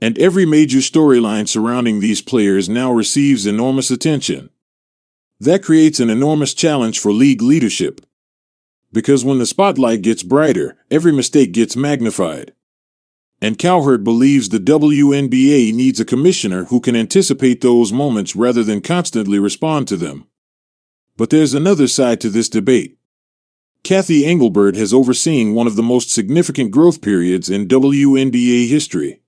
And every major storyline surrounding these players now receives enormous attention. That creates an enormous challenge for league leadership. Because when the spotlight gets brighter, every mistake gets magnified. And Cowherd believes the WNBA needs a commissioner who can anticipate those moments rather than constantly respond to them. But there's another side to this debate. Cathy Engelbert has overseen one of the most significant growth periods in WNBA history.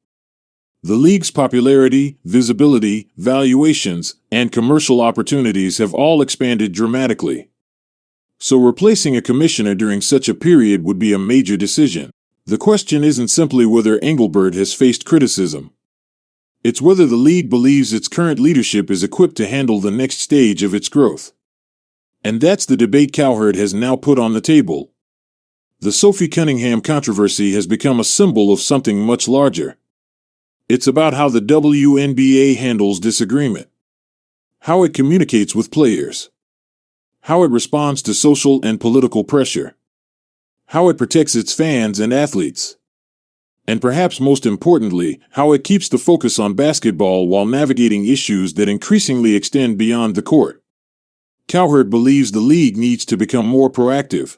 The league's popularity, visibility, valuations, and commercial opportunities have all expanded dramatically. So replacing a commissioner during such a period would be a major decision. The question isn't simply whether Engelbert has faced criticism. It's whether the league believes its current leadership is equipped to handle the next stage of its growth. And that's the debate Cowherd has now put on the table. The Sophie Cunningham controversy has become a symbol of something much larger. It's about how the WNBA handles disagreement, how it communicates with players, how it responds to social and political pressure, how it protects its fans and athletes, and perhaps most importantly, how it keeps the focus on basketball while navigating issues that increasingly extend beyond the court. Cowherd believes the league needs to become more proactive.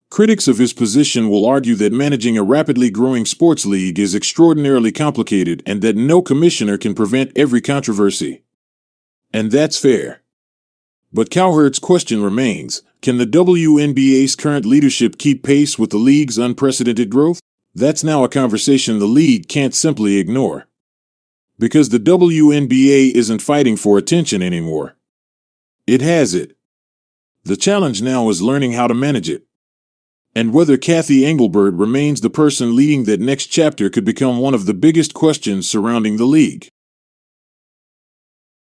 Critics of his position will argue that managing a rapidly growing sports league is extraordinarily complicated and that no commissioner can prevent every controversy. And that's fair. But Cowherd's question remains, can the WNBA's current leadership keep pace with the league's unprecedented growth? That's now a conversation the league can't simply ignore. Because the WNBA isn't fighting for attention anymore. It has it. The challenge now is learning how to manage it. And whether Cathy Engelbert remains the person leading that next chapter could become one of the biggest questions surrounding the league.